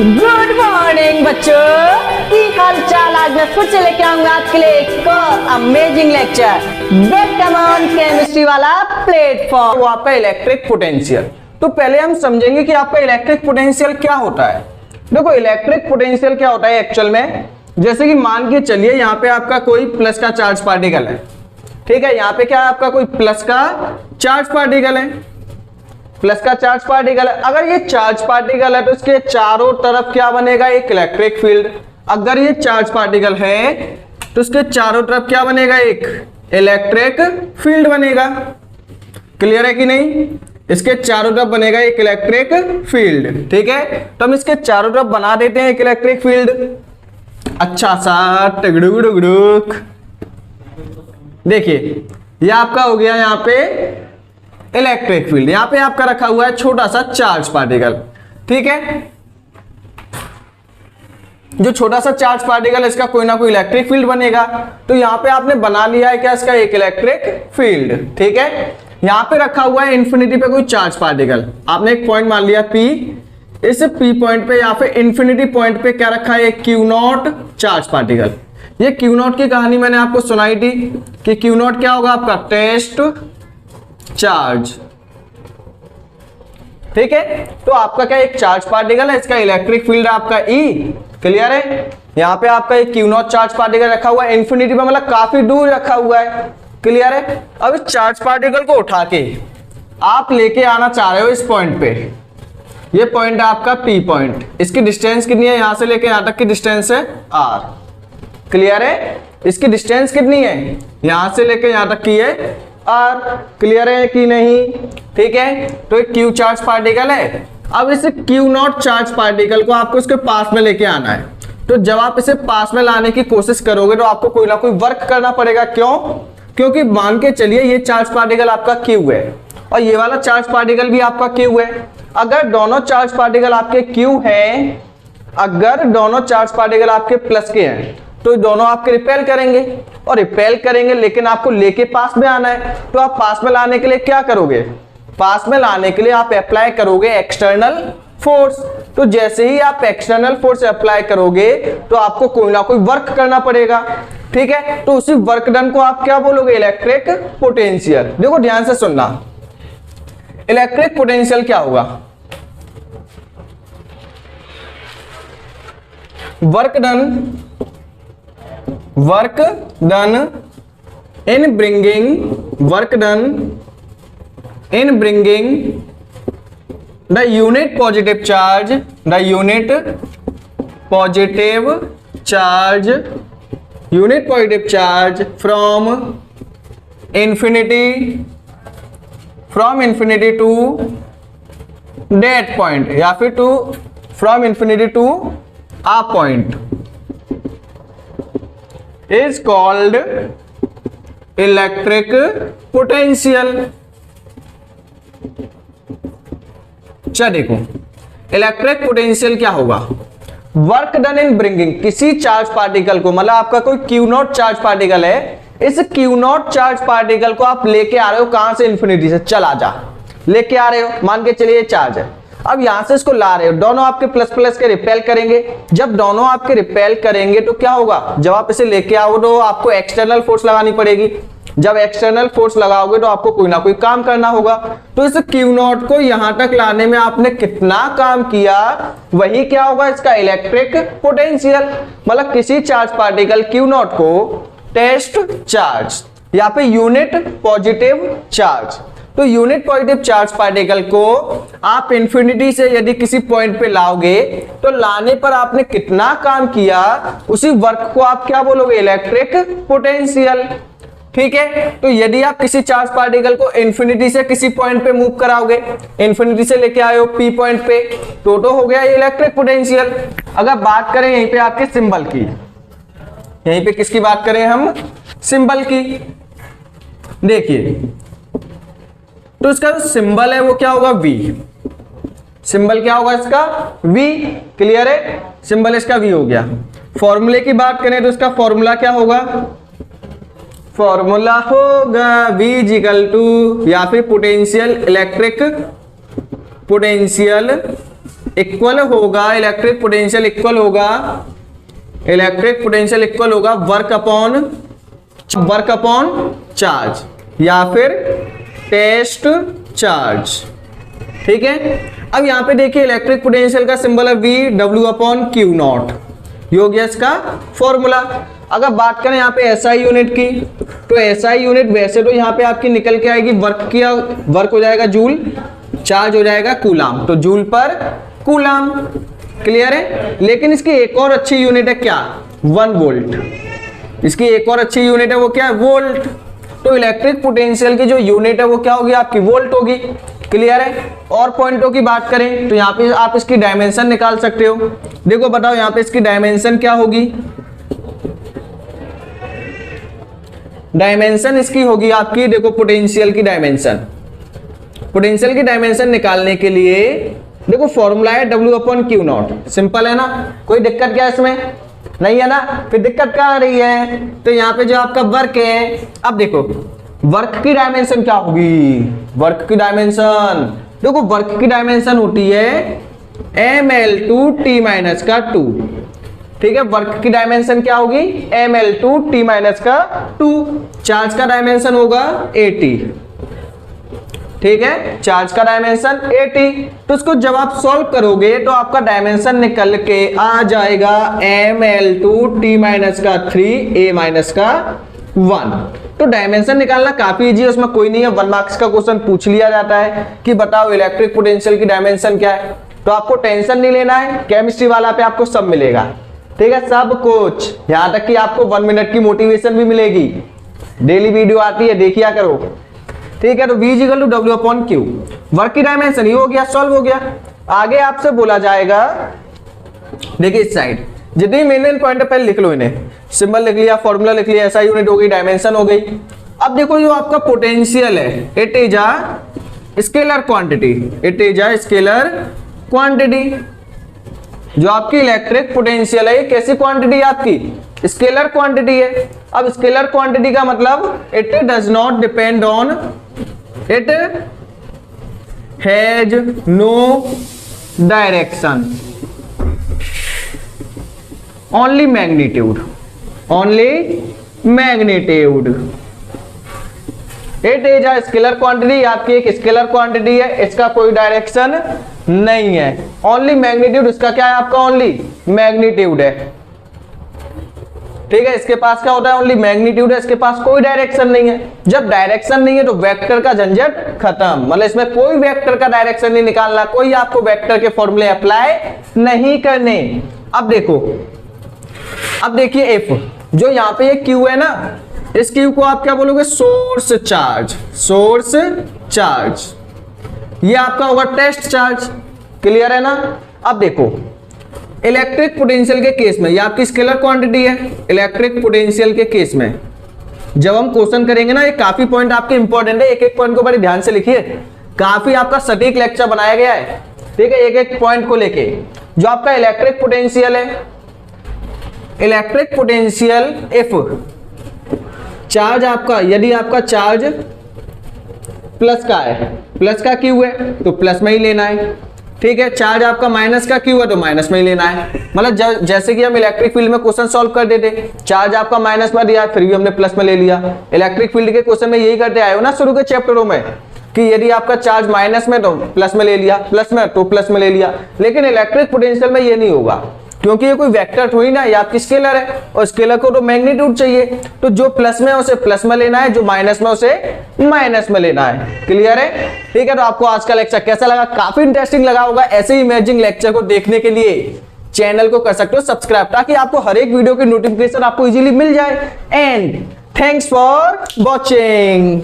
Good morning बच्चों, की हाल चाल। आज मैं फिर से लेके आऊंगा आपके लिए एक और amazing lecture welcome on chemistry वाला प्लेटफॉर्म। वो आपका इलेक्ट्रिक पोटेंशियल। तो पहले हम समझेंगे कि आपका इलेक्ट्रिक पोटेंशियल क्या होता है। देखो इलेक्ट्रिक पोटेंशियल क्या होता है एक्चुअल में, जैसे कि मान के चलिए यहाँ पे आपका कोई प्लस का चार्ज पार्टिकल है, ठीक है। यहाँ पे क्या है आपका कोई प्लस का चार्ज पार्टिकल है, प्लस का चार्ज पार्टिकल है। अगर ये चार्ज पार्टिकल है तो इसके चारों तरफ क्या बनेगा, एक इलेक्ट्रिक फील्ड। अगर ये चार्ज पार्टिकल है तो इसके चारों तरफ क्या बनेगा, एक इलेक्ट्रिक फील्ड बनेगा। क्लियर है कि नहीं? इसके चारों तरफ बनेगा एक इलेक्ट्रिक फील्ड, ठीक है। तो हम इसके चारों तरफ बना देते हैं एक इलेक्ट्रिक फील्ड, अच्छा सा टिगड़ुक। देखिए ये आपका हो गया यहाँ पे इलेक्ट्रिक फील्ड। यहां पे आपका रखा हुआ है छोटा सा चार्ज पार्टिकल, ठीक है। जो छोटा सा चार्ज पार्टिकल, इसका कोई ना कोई इलेक्ट्रिक फील्ड बनेगा। तो यहां पे आपने बना लिया है क्या, इसका एक इलेक्ट्रिक फील्ड, ठीक है। यहां पे रखा हुआ है इंफिनिटी पे कोई चार्ज पार्टिकल, आपने एक पॉइंट मान लिया P। इस P पॉइंट पे या फिर इंफिनिटी पॉइंट पे क्या रखा है, एक Q0 चार्ज पार्टिकल। ये Q0 की कहानी मैंने आपको सुनाई थी कि Q0 क्या होगा आपका, टेस्ट चार्ज, ठीक है। तो आपका क्या एक चार्ज पार्टिकल है, इसका इलेक्ट्रिक फील्ड आपका E। क्लियर है? यहां पे आपका एक Q0 चार्ज पार्टिकल रखा हुआ है इंफिनिटी पे, मतलब काफी दूर रखा हुआ है। क्लियर है? अब इस चार्ज पार्टिकल को उठा के आप लेके आना चाह रहे हो इस पॉइंट पे। ये पॉइंट है आपका P पॉइंट। इसकी डिस्टेंस कितनी है, यहां से लेके यहां तक की डिस्टेंस है R। क्लियर है? इसकी डिस्टेंस कितनी है, यहां से लेके यहां तक की है R। क्लियर है कि नहीं? ठीक है। तो एक Q चार्ज पार्टिकल है। अब इस Q0 चार्ज पार्टिकल को आपको इसके पास में लेके आना है। तो जब आप इसे पास में लाने की कोशिश करोगे तो आपको कोई ना कोई वर्क करना पड़ेगा। क्यों? क्योंकि मान के चलिए ये चार्ज पार्टिकल आपका Q है और ये वाला चार्ज पार्टिकल भी आपका Q है। अगर दोनों चार्ज पार्टिकल आपके Q हैं, अगर दोनों चार्ज पार्टिकल आपके प्लस के हैं तो दोनों आपके रिपेल करेंगे और रिपेल करेंगे, लेकिन आपको लेके पास में आना है। तो आप पास में लाने के लिए क्या करोगे, पास में लाने के लिए आप अप्लाई करोगे एक्सटर्नल फोर्स। तो जैसे ही आप एक्सटर्नल फोर्स अप्लाई करोगे तो आपको कोई ना कोई वर्क करना पड़ेगा, ठीक है। तो उसी वर्क डन को आप क्या बोलोगे, इलेक्ट्रिक पोटेंशियल। देखो ध्यान से सुनना, इलेक्ट्रिक पोटेंशियल क्या होगा, work done in bringing the unit positive charge from infinity to that point या फिर from infinity to a point is called electric potential। अच्छा देखो इलेक्ट्रिक पोटेंशियल क्या होगा, वर्क डन इन ब्रिंगिंग, किसी चार्ज पार्टिकल को, मतलब आपका कोई Q0 चार्ज पार्टिकल है, इस Q0 चार्ज पार्टिकल को आप लेके आ रहे हो कहां से, इंफिनिटी से। चला जा, लेके आ रहे हो, मान के चलिए चार्ज है। अब यहां से इसको ला रहे हो, दोनों आपके प्लस प्लस के रिपेल करेंगे। जब दोनों आपके रिपेल करेंगे तो क्या होगा, जब आप इसे लेके आओ तो आपको एक्सटर्नल फोर्स लगानी पड़ेगी। जब एक्सटर्नल फोर्स लगाओगे तो आपको कोई ना कोई काम करना होगा। तो इस Q0 को यहां तक लाने में आपने कितना काम किया, वही क्या होगा, इसका इलेक्ट्रिक पोटेंशियल। मतलब किसी चार्ज पार्टिकल Q0 को टेस्ट चार्ज या फिर यूनिट पॉजिटिव चार्ज, तो यूनिट पॉजिटिव चार्ज पार्टिकल को आप इंफिनिटी से यदि किसी पॉइंट पे लाओगे तो लाने पर आपने कितना काम किया, उसी वर्क को आप क्या बोलोगे, इलेक्ट्रिक पोटेंशियल, ठीक है। तो यदि आप किसी चार्ज पार्टिकल को इंफिनिटी से किसी पॉइंट पे मूव कराओगे, इंफिनिटी से लेके आए हो P पॉइंट पे, तो हो गया ये इलेक्ट्रिक पोटेंशियल। अगर बात करें यहीं पे आपके सिंबल की, यहीं पे किसकी बात करें हम, सिंबल की। देखिए तो इसका जो सिंबल है वो क्या होगा, V। सिंबल क्या होगा इसका, V। क्लियर है? सिंबल इसका V हो गया। फॉर्मूले की बात करें तो इसका फॉर्मूला क्या होगा, फॉर्मूला होगा V इक्वल टू या फिर पोटेंशियल इलेक्ट्रिक पोटेंशियल इक्वल होगा, इलेक्ट्रिक पोटेंशियल इक्वल होगा, इलेक्ट्रिक पोटेंशियल इक्वल होगा वर्क अपॉन चार्ज या फिर टेस्ट चार्ज। ठीक है, अब यहां पे देखिए इलेक्ट्रिक पोटेंशियल का सिंबल है V, W upon Q not, ये हो गया इसका फॉर्मूला। अगर बात करें यहाँ पे SI यूनिट की, तो SI यूनिट वैसे तो यहाँ पे आपकी निकल के आएगी, वर्क हो जाएगा जूल, चार्ज हो जाएगा कूलाम, तो जूल पर कूलाम। क्लियर है, लेकिन इसकी एक और अच्छी यूनिट है क्या, 1 वोल्ट। इसकी एक और अच्छी यूनिट है वो क्या है, वोल्ट। तो इलेक्ट्रिक पोटेंशियल की जो यूनिट है वो क्या होगी आपकी, वोल्ट होगी। क्लियर है। और पॉइंटों की बात करें तो यहाँ पे आप इसकी डायमेंशन निकाल सकते हो। देखो बताओ यहाँ पे इसकी डायमेंशन क्या होगी, डायमेंशन इसकी होगी आपकी, देखो पोटेंशियल की डायमेंशन, पोटेंशियल की डायमेंशन निकालने के लिए देखो फॉर्मूला है W upon Q not, simple है ना, कोई दिक्कत क्या इसमें नहीं है ना, फिर दिक्कत कहाँ आ रही है, तो यहाँ पे जो आपका वर्क है, अब देखो वर्क की डायमेंशन क्या होगी, वर्क की डायमेंशन देखो, वर्क की डायमेंशन होती है ml2t-2। ठीक है, वर्क की डायमेंशन क्या होगी, ml2t-2। चार्ज का डायमेंशन होगा 80। ठीक है, चार्ज का डायमेंशन 80, तो इसको जब आप सॉल्व करोगे तो आपका डायमेंशन निकल के आ जाएगा ml2t-3a-1। तो डायमेंशन निकालना काफी इजी है, उसमें कोई नहीं है, 1 मार्क्स का क्वेश्चन पूछ लिया जाता है कि बताओ इलेक्ट्रिक पोटेंशियल की डायमेंशन क्या है, तो आपको टेंशन नहीं लेना है, केमिस्ट्री वाला पे आपको सब मिलेगा। ठीक है, सब कुछ, यहां तक कि आपको 1 मिनट की मोटिवेशन भी मिलेगी, डेली वीडियो आती है, देखिया करो। ठीक है, तो V = W upon Q, work की डायमेंशन ये हो गया, सॉल्व हो गया। आगे आपसे बोला जाएगा, देखिए इस साइड जितनी मेन पॉइंट पहले लिख लो, इन्हें सिंबल लिख लिया, फॉर्मूला लिख लिया, SI यूनिट हो गई, डायमेंशन हो गई। अब देखो जो आपका पोटेंशियल है, it is a scalar quantity, it is a scalar quantity. जो आपकी इलेक्ट्रिक पोटेंशियल है, कैसी क्वांटिटी है आपकी, स्केलर क्वांटिटी है। अब स्केलर क्वांटिटी का मतलब it does not depend on, it has no direction, only magnitude, only magnitude. It is a scalar quantity, आपकी एक स्केलर क्वांटिटी है, इसका कोई डायरेक्शन नहीं है, ओनली मैग्नीट्यूड, इसका क्या है आपका, ओनली मैग्नीट्यूड है। ठीक है, इसके पास क्या होता है, ओनली मैग्नीट्यूड है, इसके पास कोई डायरेक्शन नहीं है। जब डायरेक्शन नहीं है तो वेक्टर का झंझट खत्म, मतलब इसमें कोई वेक्टर का डायरेक्शन नहीं निकालना, कोई आपको वेक्टर के फॉर्मूले अप्लाई नहीं करने। अब देखो, अब देखिए F, जो यहाँ पे ये Q है ना, इस Q को आप क्या बोलोगे, सोर्स चार्ज, सोर्स चार्ज, ये आपका होगा टेस्ट चार्ज। क्लियर है ना। अब देखो इलेक्ट्रिक पोटेंशियल के केस में, ये आपकी स्केलर क्वांटिटी है, इलेक्ट्रिक पोटेंशियल के केस में जब हम क्वेश्चन करेंगे ना, ये काफी पॉइंट आपके इंपॉर्टेंट है, एक एक पॉइंट को बड़े ध्यान से लिखिए, काफी आपका सटीक लेक्चर बनाया गया है। ठीक है, एक एक पॉइंट को लेके, जो आपका इलेक्ट्रिक पोटेंशियल है, इलेक्ट्रिक पोटेंशियल F, चार्ज आपका, यदि आपका चार्ज प्लस का है, प्लस का Q है तो प्लस में ही लेना है। ठीक है, चार्ज आपका माइनस का Q है तो माइनस में ही लेना है। मतलब जैसे कि हम इलेक्ट्रिक फील्ड में क्वेश्चन सॉल्व कर देते, चार्ज आपका माइनस में दिया, फिर भी हमने प्लस में ले लिया। इलेक्ट्रिक फील्ड के क्वेश्चन में यही करते आए हो ना शुरू के चैप्टरों में, कि यदि आपका चार्ज माइनस में तो प्लस में ले लिया, प्लस में तो प्लस में ले लिया। लेकिन इलेक्ट्रिक पोटेंशियल में ये नहीं होगा, क्योंकि ये कोई वेक्टर थोड़ी ना, ये आपकी स्केलर है, और स्केलर को तो मैग्नीट्यूड चाहिए, तो जो प्लस में है उसे प्लस में लेना है, जो माइनस में उसे माइनस में लेना है। क्लियर है। ठीक है, तो आपको आज का लेक्चर कैसा लगा, काफी इंटरेस्टिंग लगा होगा। ऐसे ही इमेजिंग लेक्चर को देखने के लिए चैनल को कर सकते हो सब्सक्राइब, ताकि आपको हर एक वीडियो की नोटिफिकेशन आपको इजीली मिल जाए। And thanks for watching.